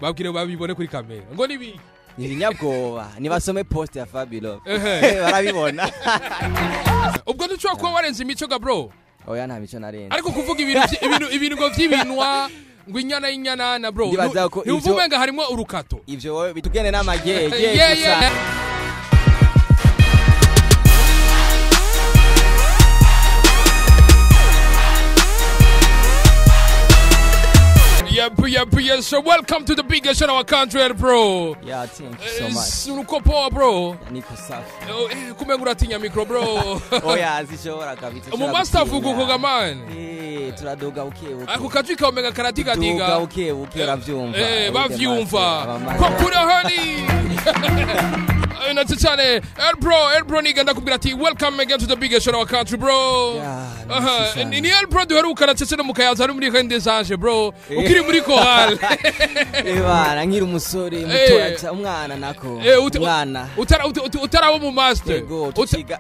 babwire babibone kuri kamera ngo nibi Ibinyabwoba nibasome post ya Fabilo barabibona. Ubwo ducwa ko warenze imico ga bro. Oya nta mico narenze. Ariko kuvuga ibintu ngo vy'ibinwa ngo inyana na bro. Ntuvumenga harimo urukato. Ivyo bitugene n'amagege gusa. Yeah, so welcome to the biggest show in our country, bro. Yeah, thank you so much. Sunuko poa, bro. Niko safi. Kumengura atinya micro, bro. Oh yeah, zishobora kabisa. Mu master vuguko man. Turadoga ukebuke. Ako kajwika omega karatiga diga. Tudoga ukebuke ravyumva. Bavyumva. Kwa kuri hani. That's chane. Elbro niga ndakubwira ati welcome again to the biggest show in our country, bro. Yeah. Ni Elbro duheruka natse no mukayaza ari muri Kandesanje, bro. Ukiri muri Kohal. Bana nkiri umusore mutoya umwana nako. Umwana. Utarawo mu master. Tukiga.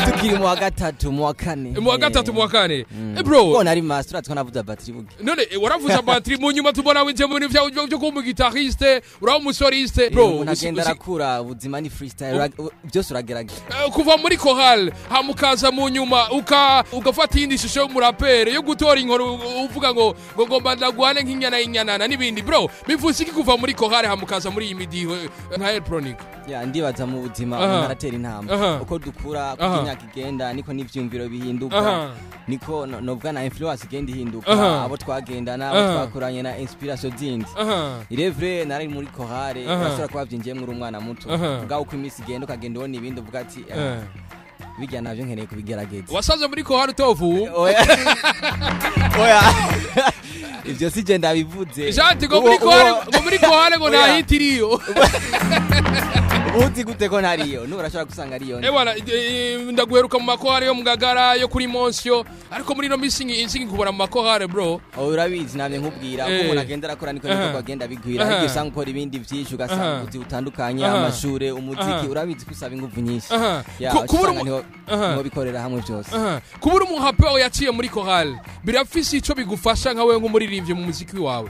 Tukiri mu wa gatatu mu wa kane. Bro. Ko nari master atwanavuza battery buge. None waravuza battery mu nyuma tubona winje mu byo ko mu guitariste, uraho musoriste, bro. Ndarakura ubuzima ni freestyle byose uragerageza kuva muri Kohal hamukaza mu nyuma ugafata indi shusho y'umurapere yo gutora inkoro uvuga ngo ngomba ndagwane nk'inyana n'ibindi bro bivuze iki kuva muri Kohal hamukaza muri iyi midiho nka electronic ndibaza mu buzima naratera intambwe uko dukura kunyaka igenda niko n'ivyumviro bihinduka niko novuga na influence igenda ihinduka abo twagendana abo twakuranye na inspiration zindi irevre nari muri Kohal basura kwavyinjiye muri umwana muto ubwa uko imisi igenda ukagenda ubona ibindi uvuga ati bijya navyo nkeneye kubigerageza wasaze muri Kohal tovu oya ivyo sije ndabivuze janti ngo muri Kohal ngo nahitiriyo ubuzi gute ko ntariyo nurashobora gusanga ariyo bwana ndaguheruka mu makohare yo mugagara yo kuri Monsio ariko muri no missing kubona mu makohare bro urabizi namye nkubwira ko umuntu agenda arakora niko agenda bigwira ariko usanga ukora ibindi byinshi ugasanga uzi utandukanye amashure umuziki urabizi kusaba ingufu nyinshi kubura ngo bikorera hamwe byose kubura umuhape yaciye muri Kohal birafise ico bigufasha nka wewe nk'umuririmbyi mu muziki wawe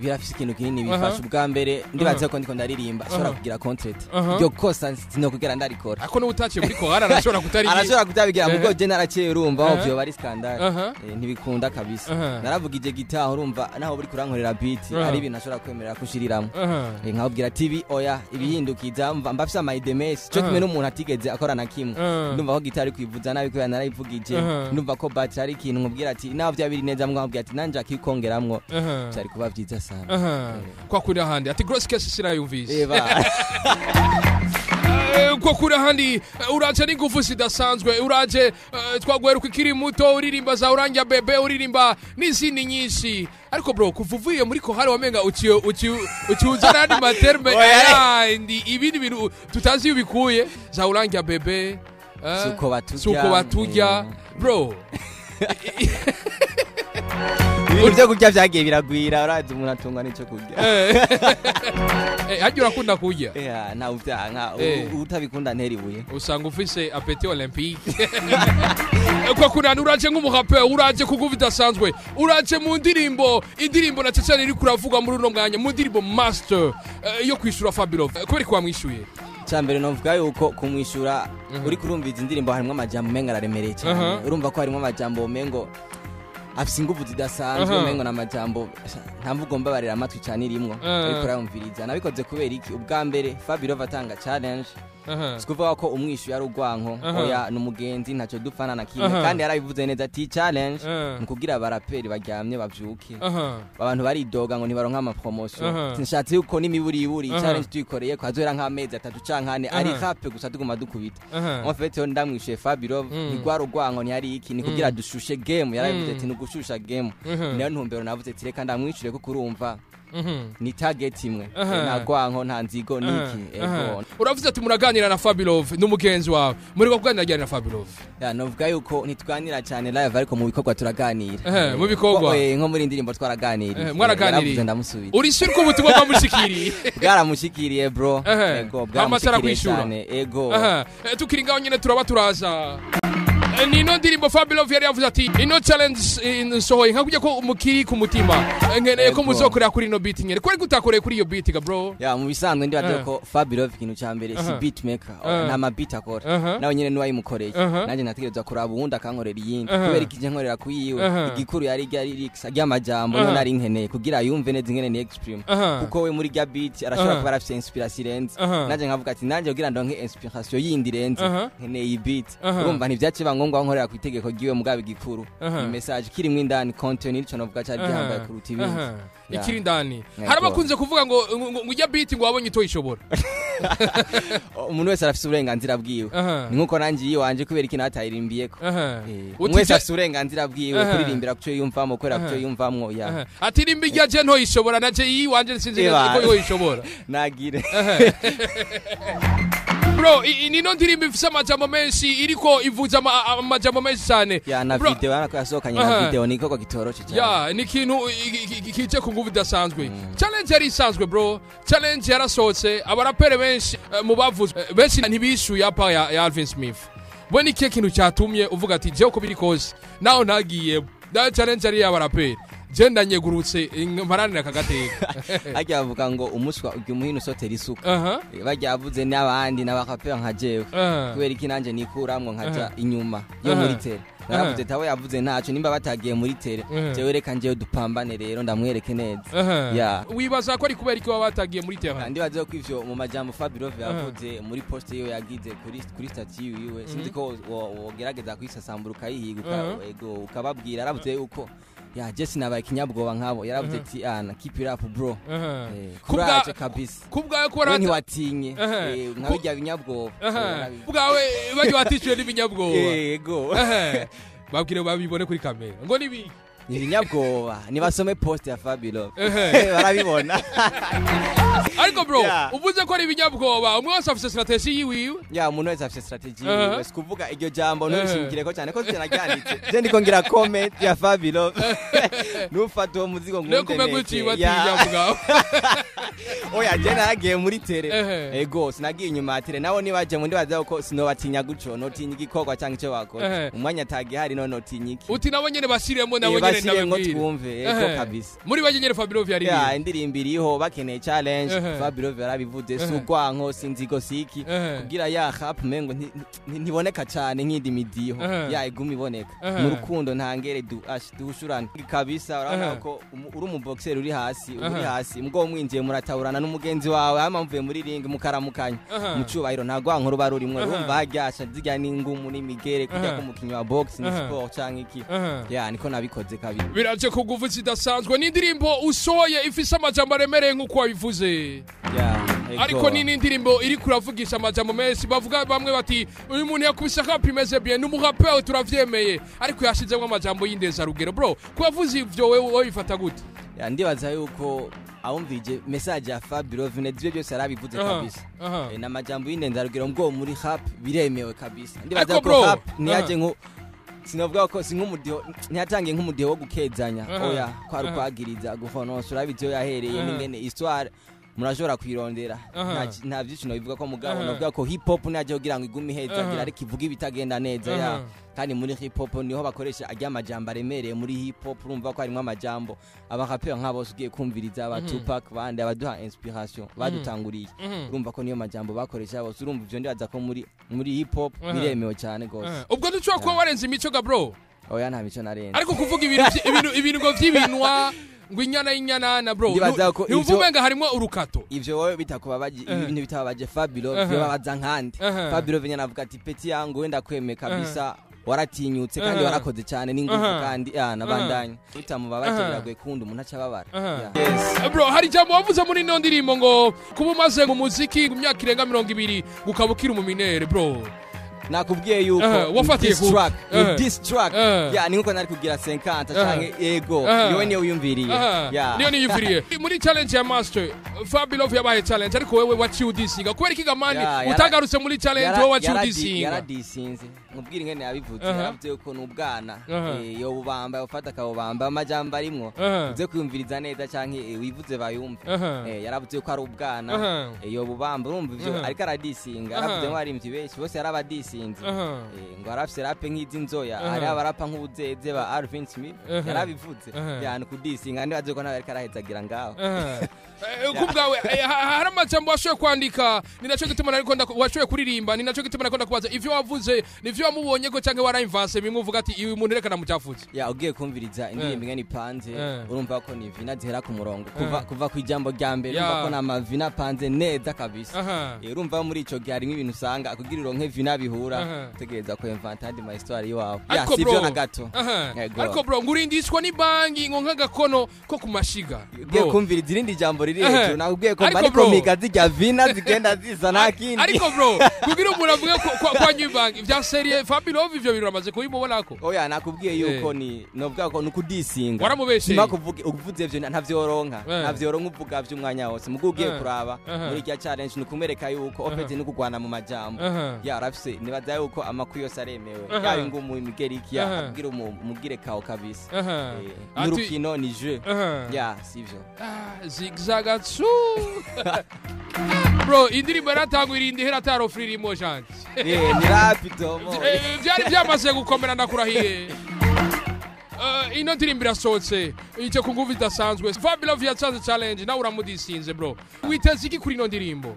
birafise ikintu kinini bifasha ubwa mbere ndibaze ko ndiko ndaririmba ashobora kugira content ryo kosa sinokugera ndarikora ako no utaciye muri Kohal arashobora kutabigira mugo je naraciye urumva ovyo bari scandal ntibikunda kabisa naravugije gitaha urumva naho buri kurankorera beat ari ibintu ashobora kwemerera kushiriramo nkabwira TV oya ibihindukiza mbafise amaidemesi cyo kimwe n'umuntu atigeze akora na kimwe ndumva ko gitari kwivuza nabi ko yanarayivugije ndumva ko battery ari ikintu nkubwira ati naho byabiri neza mwabwira ati nanje akikongeramwo cyari kuba byiza sana kwa kuri handi ati gross case sirayumvise kwa kuri handi uraje n'ingufu zidasanzwe uraje twagweruka ikiri muto uririmba za Urangya Bebe uririmba n'izindi nyinshi ariko bro kuvuvuye muri Kohal wamenga uciuzana andi materme ndi ibindi bintu tutazi ubikuye za Urangya Bebe suko batujya bro ibyo kurya byagiye biragwira urazi umuntu atungwa n'icyo kurya hajya urakunda kurya nta uvyanka utabikunda nteribuye usanga ufise appétit olympique kwa kunana uraje nk'umuhape uraje kuguva idasanzwe uraje mu indirimbo na cyane iri kuravuga muri uno mwanya mu ndirimbo master yo kwishura Fabilo kubera ko wamwishuye cyambere novuga yuko kumwishura uri kurumviza indirimbo harimo amajambo menga araremereye cyane urumva ko harimo amajambo mengo afise ingufu zidasanzwe mengo na majambo ntamvugo mbabarira amatwi cyane irimwo ariko urayumviriza nabikoze kubera iki ubwa mbere Fabilo vatanga challenge sikuvuga ko umwishu yari urwanko oya numugenzi ntacyo dupfana na kimwe kandi yarabivuze neza ati challenge mukubwira abaraperi baryamye bavyuke abantu baridoga ngo nibaronka ama promotion nshatse yuko n'imiburiburi challenge tuyikoreye kwazera nk'amezi 3 cankane ari hape gusa tuguma dukubita en fait yo ndamwishuye Fabilo ntigwara urwanko ntiyari iki ni kugira dushushe game yarabivuze ati nugushusha game niyo ntumbero navuze ati reka ndamwishure ko kurumva ni target imwe nta gwanko nta nzigo niki uravuze ati muraganira na Fabilo n'umugenzi wawe muri ko kuganira na Fabilo novuga yuko ntitwanira cyane live ariko mu bikorwa turaganira mu bikorwa nko muri indirimbo twaraganira mwaraganiriye ndamusubiza uri sure ko ubutumwa bwamushikiriye bwaramushikiriye bro bwamushikiriye cyane ego tukiringaho nyine turaba turaza nino ndirimbo Fabulous yari yavuze ati ino challenge nsohoye nkakujya ko umukiri ku mutima nkeneye ko muzokorera kuri ino beat nyere kwari gutakoreye kuri iyo beat ga bro ya mu bisanzwe ndibaza ko Fabulous ikintu cya mbere si beat maker nta ma beat akora nawe nyene niwe yimukoreye nanjye nategereza kuraba ubundi akankorera iyindi kubera ikije nkorera kuyiwe igikuru yari lyrics ry'amajambo no nari nkeneye kugira yumve neza ingene ni exprime kuko we muri ga beat arashobora kuba arafite inspiration irenze nanjye nkavuga ati nanjye kugira ndonke inspiration yindi irenze nkeneye iyi beat urumva ntivyaciba ngombwa nkorera ku itegeko giwe mugabe igikuru ni message kiri mu indani content nico navuga cyari gihambaye kuruta ibindi ikiri ndani harabakunze kuvuga ngo ujya beat ngo wabonye ito ishobora umuntu wese arafite uburenganzira bwiwe ni nkuko nanjye iyo wanje kubera iki natayirimbiyeko umuntu wese afite uburenganzira bwiwe kuririmbira kuco yumvamo kwera kuco yumvamwo ya ati rimbi rya je nto ishobora naje iyi wanje sinzi ko yo ishobora nagire bro nino ndirimbo ifise amajambo menshi iriko ivuza amajambo menshi cyane ya na video yanako yasohokanye na video niko ko gitoroshe cyane ya ni kintu kije ku nguvu dasanzwe challenge yari isanzwe bro challenge yarasohotse abarapere benshi mu bavuzwe benshi ntibishuye apa ya Alvin Smith bwe ni kintu cyatumye uvuga ati je uko biri kose naho nagiye da challenge yari y'abarapere jenda nyegurutse mparanira kagateka ajya avuga ngo umuswa umuhino sotera isuka bajya avuze n'abandi n'abakapera nka jewe kubera iki nanje nikuramwo nkaja inyuma yo muri tere naravuze tawe yavuze ntaco nimba batagiye muri tere jewe reka njewe dupambane rero ndamwereke neza ya wibaza ko ari kubera iki batagiye muri tere ndibaze ko ivyo mu majambo Fabulous yavuze muri post yo yagize kuri statut yiwe sinzi ko wogerageza kwisasambura ukayihiga ego ukababwira aravuze yuko ya Jesse nabaye kinyabwoba nkabo yaravuze ati ana keep it up bro kuraje kabisa kubgawe ko rati watinye nkabijya binyabwoba kubgawe bajya watishyuye n'ibinyabwoba yego babwire babibone kuri kamera ngo nibi ibinyabwoba nibasome post ya Fabulous barabibona ariko bro uvuze ko ari ibinyabwoba umwe wese afite strategy yiwiwe ya umuntu wese afite strategy yiwiwe kuvuga iryo jambo ntushimikire ko cyane ko cyanaryanditse je ndiko ngira comment ya Fabulous nufata uwo muzigo ngunde nekume guciwa tinyabwoba oya je nagiye muri tere ego sinagiye inyuma ya tere nawo nibaje mu ndibaza ko sinobatinya guco notinya igikorwa cyangwa icyo bakora umwanya tagiye hari no notinya iki uti nabo nyene basiremo nabo nyene nabibwira twumve ego kabisa muri baje nyene Fabulous yari ya indirimbo iriho bakeneye challenge Fabulous yarabivuze sugwanko sinzigo siki kugira ya rap mengo ntiboneka cyane nk'indi midiho ya igumi iboneka mu rukundo ntangere dushurana kabisa urabona ko uri umuboxer uri hasi mugabo mwinjiye muratawurana n'umugenzi wawe hama mvuye muri ring mukaramukanya mucubahiro ntagwanko ruba rurimwe urumva haryasha zijya n'ingumu n'imigere kujya ko mukinyi wa box ni sport canke iki ya niko nabikoze kabiri biraje kuguvu zidasanzwe n'indirimbo usoye ifise amajambo aremereye nk'uko wabivuze ariko ni n'indirimbo iri kuravugisha amajambo menshi bavuga bamwe bati uyu muntu yakubise rap imeze bien n'umurapeur turavyemeye ariko yashizemo amajambo y'indeza rugero bro kubavuze ivyo wewe ifata gute ya ndibaza yuko awumvije message ya Fabulous vinezwe byose arabivuze kabisa n'amajambo y'indeza rugero ngo muri rap biremewe kabisa ndibaza ko rap niyaje nko sinavuga ko sinkumudiho ntiyatangiye nk'umudiho wo gukezanya oya kwari kwagiriza guhonosura ibyo yahereye n'ingene histoire murashobora kwirondera nta byicino bivuga ko mugabo navuga ko hip hop naje kugira ngo igume hezagira ariko ivuga ibitagenda neza ya kandi muri hip hop niho bakoresha ajya amajambo aremereye muri hip hop urumva ko harimo amajambo abakapera nk'abo ugiye kumviriza aba Tupac bandi abaduha inspiration badutanguriye urumva ko niyo majambo bakoresha bose urumva ivyo ndibaza ko muri hip hop biremewe cyane gose ubwo ducwa ko warenze imico ga bro oya nta mico narenze ariko kuvuga ibintu ngo vy'ibinwa ngo inyana na bro ntuvumenga harimo urukato ivyo wowe bitakubabaje ibintu bitababaje Fabulous byo babaza nkandi Fabulous nyana avuga ati peti yangu wenda kweme kabisa waratinyutse kandi warakoze cyane n'ingufu kandi nabandanye bitamubabaje biragwe kundi umuntu acababara bro hari jambo wavuze muri no ndirimbo ngo kuba umaze mu muziki mu myaka irenga 20 gukabukira umuminere bro nakubwiye yuko wafatiye this track ya ni nkuko nari kugira 50 canke ego niwe niyo uyumviriye niyo niyumviriye muri challenge ya master Fabulous yabaye challenge ariko wewe waciye udisinga kubera iki gamani utagarutse muri challenge wowe waciye udisinga yaradisinze nkubwira ingene yabivuze yavuze ko n'ubwana yo bubamba ufata akabubamba amajambo arimwo uze kwiyumviriza neza canke wivuze bayumve yaravuze ko ari ubwana yo bubamba urumva ivyo ariko aradisinga yaravuze ngo ari imvyi benshi bose yarabadisinze ngo arafise rape nk'izi nzoya ari abarapa nk'ubuzeze ba Alvin Smith yarabivuze yani kudisinga ndibaze ko nawe ariko arahezagira ngaho kubwawe hari amajambo washoboye kwandika ni naco gituma nariko washoboye kuririmba ni naco gituma nariko ndakubaza ivyo wavuze nivyo wamubonye ko canke warayimvase bimwe uvuga ati uyu muntu reka namucafuze ya ugiye kumviriza indirimbo ingene ipanze urumva ko ni vina zihera ku murongo kuva ku ijambo rya mbere urumva ko na vina panze neza kabisa urumva muri ico gihe harimo ibintu usanga kugira ironke vina bihura tegereza ko inventa andi ma histoire yawe ya sivyo na gato ariko bro ngurindishwa ni bangi ngo nk'agakono ko kumashiga ugiye kumviriza irindi jambo riri hejuru nakubwiye ko bari komika zijya vina zigenda ziza nakindi ariko bro kugira umuntu avuge kwa nyubangi vya serie Fabulous ivyo biramaze kubimubona ko oya nakubwiye yuko ni novuga ko nukudisinga waramubeshe sima kuvuze ivyo ntavyoronka uvuga vy'umwanya wose mugo ugiye kuraba muri rya challenge nukumereka yuko opete nukugwana mu majambo ya rafise nibaza yuko amakuru yose aremewe yayo ngo mu Migeriki abwira umugire kawo kabisa n'urukino ni jeu ya sivyo zigzagatsu bro indirimbo yaratangwa irindi hera tarofririmo janje ni rapido byari byamaze gukomera ndakurahiye ino ndirimbo irasohotse icyo ku nguvu idasanzwe Fabulous yatsanze challenge nawe uramudisinze bro witeze iki kuri ino ndirimbo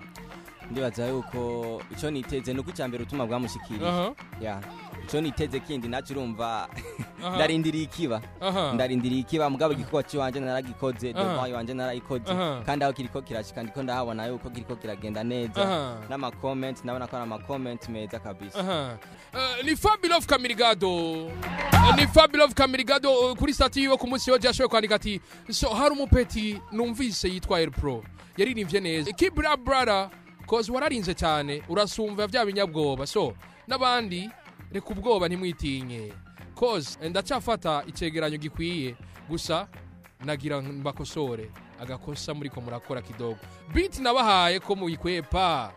ndibaza yuko ico niteze nuko cyambere utuma bwamushikiriye ya ico niteze kindi nacu urumva ndarindiriye ikiba mugabo gikoko ciwanje naragikoze devoir wanje narayikoze kandi aho kiriko kirashika ndiko ndahabona yuko kiriko kiragenda neza n'ama comment nabona ko ama comment meza kabisa ni Fabulous Kamirigado kuri stati yo ku munsi yo jashoye kwandika ati so hari umupeti numvise yitwa El Pro yaririmbye neza keep it up brother cause wararinze cyane urasumva vya binyabwoba so nabandi reka ubwoba ntimwitinye cause ndacafata icegeranyo gikwiye gusa nagira mbakosore agakosa muri ko murakora kidogo beat nabahaye ko muyikwepa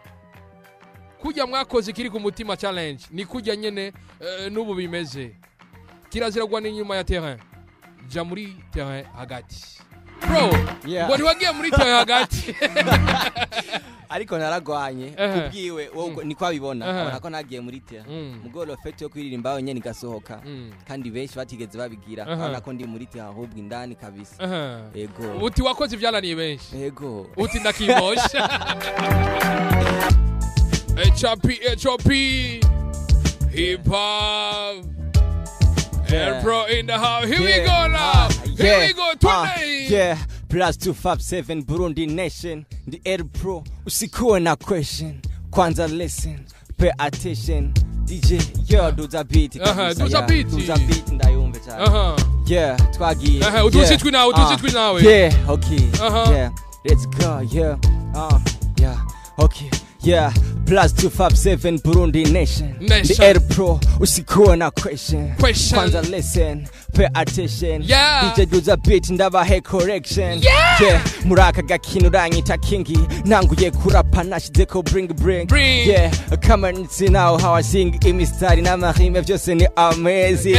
kujya mwakoze kiri ku mutima challenge ni kujya nyene n'ubu bimeze kirazira gwa n'inyuma ya terrain ja muri terrain hagati bro ngo niwagiye muri terrain hagati ariko naragwanye kubwiwe niko abibona abona ko nagiye muri terrain mugoro fete yo kwiririmba aho nyene gasohoka kandi benshi batigeze babigira abona ko ndi muri terrain ahubwo indani kabisa yego uti wakoze ibyananiye benshi yego uti ndakibosha HOP hip hop El Pro in the house. Here we go now. Here we go today. Plus 257 Burundi Nation. The El Pro. Usikuwe na question. Kwanza listen. Pay attention. DJ, do the beat. Do the beat ndayumve cyane. Yeah, twagiye. Uduzitwi nawe. Yeah, okay. Yeah, let's go. Yeah. Yeah. Okay. Yeah, plus 257 Burundi Nation. The El Pro, usikuwe na question. Kwanza listen, pay attention. DJ do the beat, ndabahe correction. Yeah, muraka gakino ranyita kingi. Nanguye kurapa nashize ko bring. Yeah, come on see now how I sing imistari n'amarime vyose ni amazing.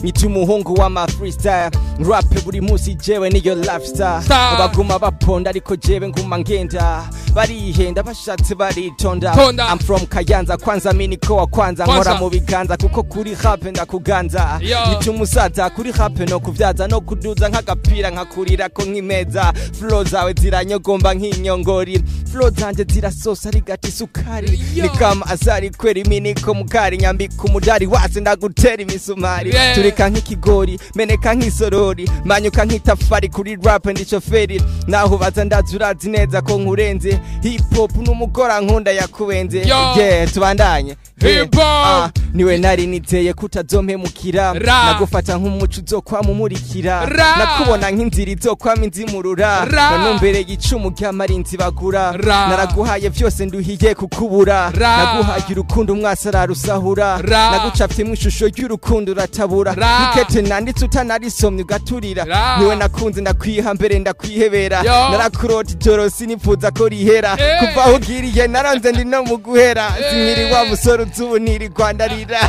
Nyita umuhungu wa ma freestyle. Rap buri musi jewe niyo lifestyle. Baguma baponda ariko jewe nguma ngenda. Barihenda bashatse baritonda. I'm from Kayanza kwanza mini ko wa kwanza nkora mu biganza kuko kuri rap ndakuganza. Nyita umusaza kuri rap no kuvyaza no kuduza nk'agapira nkakurira ko nk'imeza. Flow zawe ziranyogomba nk'inyongori. Flow zanje zirasosa rigati sukari. Ni kama asari kweri mini ko mukari nyambika umudari wase ndagutera imisumari. Turika nk'ikigori meneka nk'isorori manyuka nk'itafari kuri rap ndico feri. Naho baza ndazurazi neza ko nkurenze. Hip hop n'umugora nkunda yakubenze. Yeah, tubandanye. Hip hop niwe nari niteye kutazompemukira. Nagufata nk'umuco uzokwamumurikira. Nakubona nk'inzira izokwama inzimurura. Nanumbere gicumu cy'amarinzi bagura. Naraguhaye vyose nduhiye kukubura. Naguhaye urukundo umwasara rusahura. Nagucapye mu ishusho y'urukundo ratabura. Nikete nanditse utanarisomye ugaturira. Niwe nakunze ndakwiha mbere ndakwihebera. Narakurota ijoro sinipfuza ko rihera. Kuva ugiriye naranze ndi no muguhera. Sinkiri wa musoro nakuze ubu nirirwa ndarira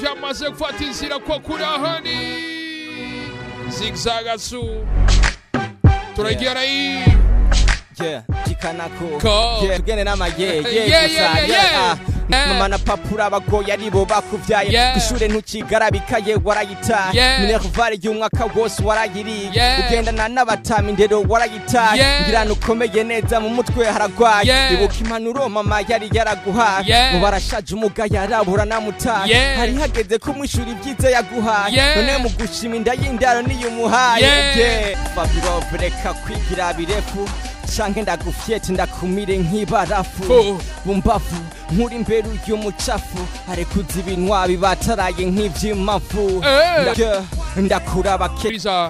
vyamaze gufata inzira kwa kurahani zigzagasu turagiye nayi jikanako tugene n'amagege mama na papura abagoye aribo bakuvyaye ishure ntukigarabikaye warayitaye minervare y'umwaka wose warayiriye ugendana n'abatami ndero warayitaye ngira nukomeye neza mu mutwe haragwaye ibuka impanuro mama yari yaraguhaye mu barashaje umuga yarabura namutaye hari hageze ko mwishuri ibyiza yaguhaye none mu gushima inda y'indaro niyumuhaye Fabiro reka kwigira birefu canke ndagufyete ndakumire nk'ibarafu bumbavu nkuri imbere y'umucafu arekuza ibinwa bibataraye nk'ivyimavu ndakuraba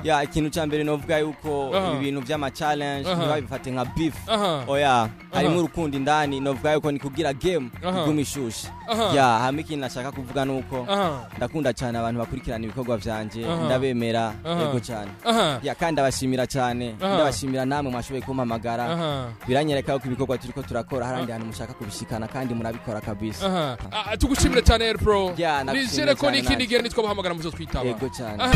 ya ikintu ca mbere novuga yuko ibintu vy'ama challenge ntibabifate nka beef oya harimo urukundo indani novuga yuko ni kugira game igumishushe ya hamwe ikintu nashaka kuvuga nuko ndakunda cyane abantu bakurikirana ibikorwa vyanje ndabemera yego cyane ya kandi abashimira cyane ndabashimira namwe mwashoboye kumpamagara biranyereka ko ibikorwa turiko turakora harandi hantu mushaka kubishikana kandi murabikora kabisa tugushimire cyane Pro nizere ko n'ikindi gihe nitwo bahamagara muzo twitaba yego cyane